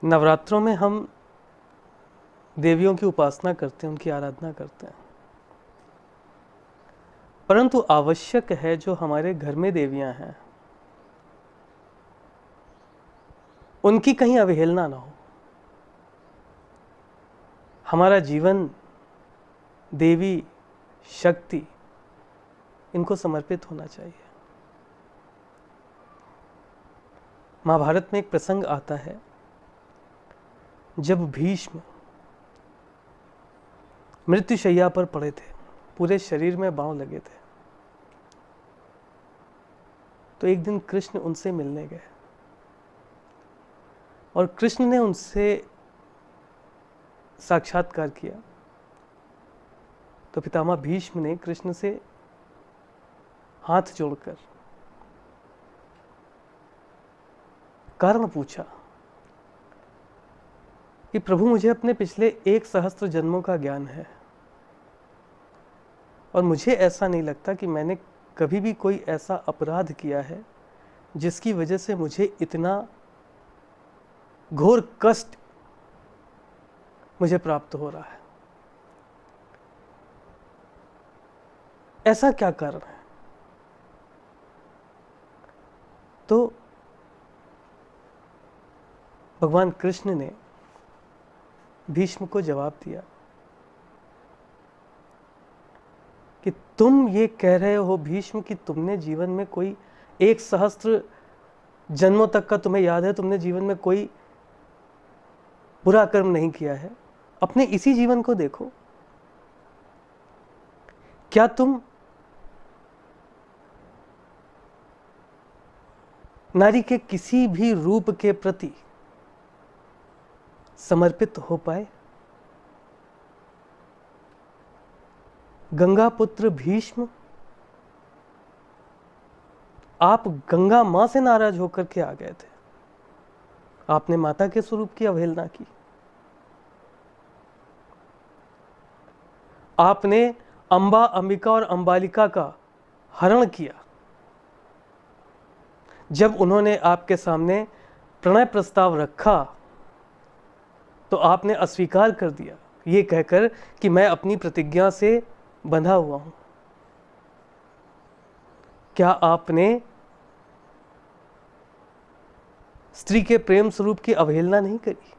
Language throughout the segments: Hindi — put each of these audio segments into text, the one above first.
नवरात्रों में हम देवियों की उपासना करते हैं, उनकी आराधना करते हैं, परंतु आवश्यक है जो हमारे घर में देवियां हैं उनकी कहीं अवहेलना ना हो। हमारा जीवन देवी, शक्ति, इनको समर्पित होना चाहिए। महाभारत में एक प्रसंग आता है जब भीष्म मृत्युशैया पर पड़े थे, पूरे शरीर में बाण लगे थे, तो एक दिन कृष्ण उनसे मिलने गए और कृष्ण ने उनसे साक्षात्कार किया। तो पितामह भीष्म ने कृष्ण से हाथ जोड़कर कारण पूछा कि प्रभु, मुझे अपने पिछले 1 सहस्त्र जन्मों का ज्ञान है और मुझे ऐसा नहीं लगता कि मैंने कभी भी कोई ऐसा अपराध किया है जिसकी वजह से मुझे इतना घोर कष्ट मुझे प्राप्त हो रहा है। ऐसा क्या कारण है? तो भगवान कृष्ण ने भीष्म को जवाब दिया कि तुम ये कह रहे हो भीष्म कि तुमने जीवन में कोई 1 सहस्त्र जन्मों तक का तुम्हें याद है, तुमने जीवन में कोई बुरा कर्म नहीं किया है। अपने इसी जीवन को देखो, क्या तुम नारी के किसी भी रूप के प्रति समर्पित हो पाए? गंगा पुत्र भीष्म, आप गंगा मां से नाराज होकर के आ गए थे। आपने माता के स्वरूप की अवहेलना की। आपने अंबा, अंबिका और अंबालिका का हरण किया। जब उन्होंने आपके सामने प्रणय प्रस्ताव रखा तो आपने अस्वीकार कर दिया, ये कहकर कि मैं अपनी प्रतिज्ञा से बंधा हुआ हूं। क्या आपने स्त्री के प्रेम स्वरूप की अवहेलना नहीं करी?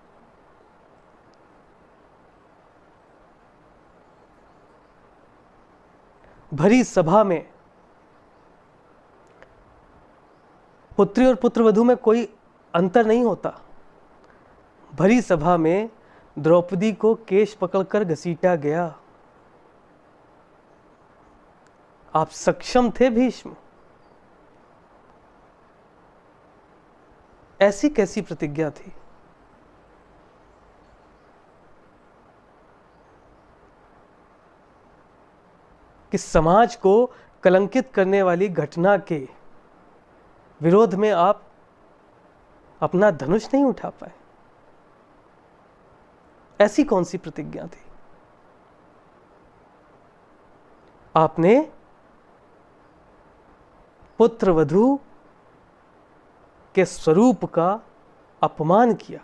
भरी सभा में पुत्री और पुत्रवधू में कोई अंतर नहीं होता। भरी सभा में द्रौपदी को केश पकड़कर घसीटा गया। आप सक्षम थे भीष्म? ऐसी कैसी प्रतिज्ञा थी? कि समाज को कलंकित करने वाली घटना के विरोध में आप अपना धनुष नहीं उठा पाए? ऐसी कौन सी प्रतिज्ञा थी? आपने पुत्र वधू के स्वरूप का अपमान किया,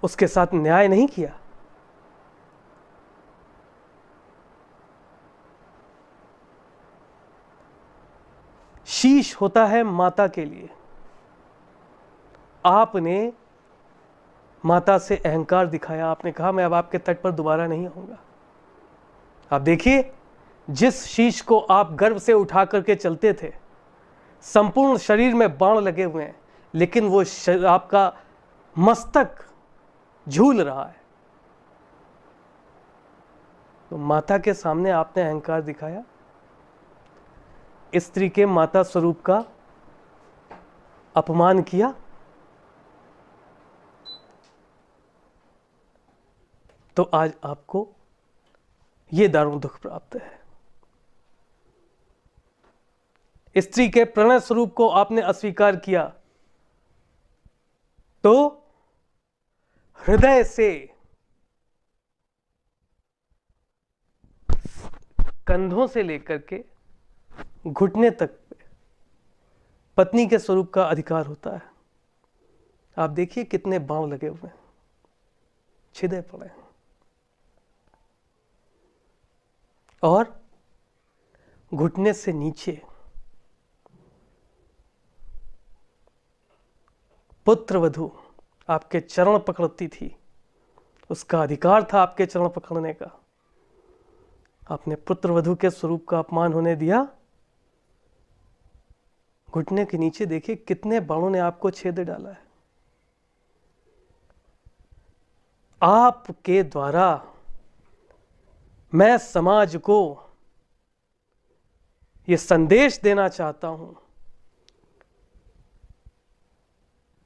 उसके साथ न्याय नहीं किया। शीश होता है माता के लिए। आपने माता से अहंकार दिखाया। आपने कहा मैं अब आपके तट पर दोबारा नहीं आऊंगा। आप देखिए, जिस शीश को आप गर्व से उठा करके चलते थे, संपूर्ण शरीर में बाण लगे हुए हैं, लेकिन वो आपका मस्तक झूल रहा है। तो माता के सामने आपने अहंकार दिखाया, स्त्री के माता स्वरूप का अपमान किया। तो आज आपको ये दारुण दुख प्राप्त है। स्त्री के प्रणय स्वरूप को आपने अस्वीकार किया, तो हृदय से कंधों से लेकर के घुटने तक पत्नी के स्वरूप का अधिकार होता है। आप देखिए कितने बाण लगे हुए हैं, छिदे पड़े हैं। और घुटने से नीचे पुत्र वधू आपके चरण पकड़ती थी, उसका अधिकार था आपके चरण पकड़ने का। आपने पुत्र वधू के स्वरूप का अपमान होने दिया। घुटने के नीचे देखिए कितने बाणों ने आपको छेद डाला है। आपके द्वारा मैं समाज को यह संदेश देना चाहता हूं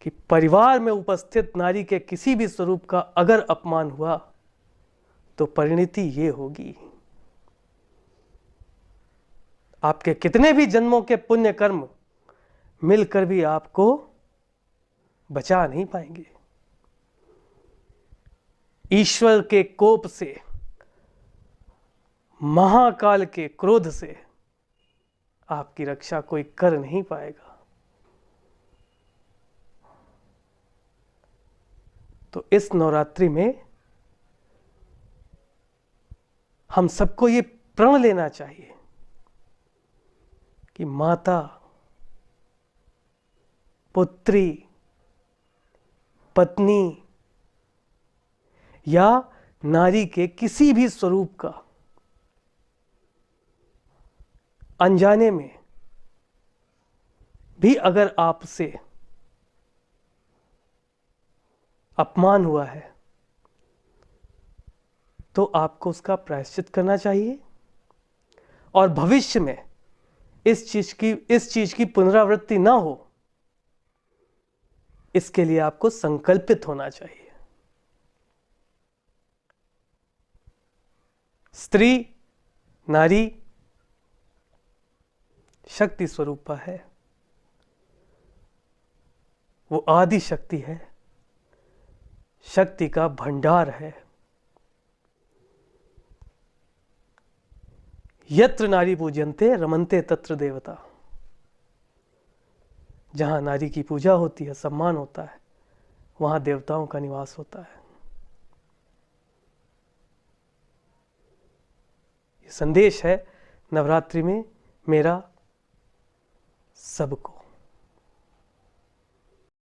कि परिवार में उपस्थित नारी के किसी भी स्वरूप का अगर अपमान हुआ तो परिणति ये होगी। आपके कितने भी जन्मों के पुण्य कर्म मिलकर भी आपको बचा नहीं पाएंगे। ईश्वर के कोप से, महाकाल के क्रोध से आपकी रक्षा कोई कर नहीं पाएगा। तो इस नवरात्रि में हम सबको ये प्रण लेना चाहिए कि माता, पुत्री, पत्नी या नारी के किसी भी स्वरूप का अनजाने में भी अगर आपसे अपमान हुआ है तो आपको उसका प्रायश्चित करना चाहिए और भविष्य में इस चीज की पुनरावृत्ति ना हो, इसके लिए आपको संकल्पित होना चाहिए। स्त्री, नारी शक्ति स्वरूपा है, वो आदि शक्ति है, शक्ति का भंडार है। यत्र नारी पूजन्ते रमन्ते तत्र देवता। जहां नारी की पूजा होती है, सम्मान होता है, वहां देवताओं का निवास होता है। ये संदेश है नवरात्रि में मेरा सबको।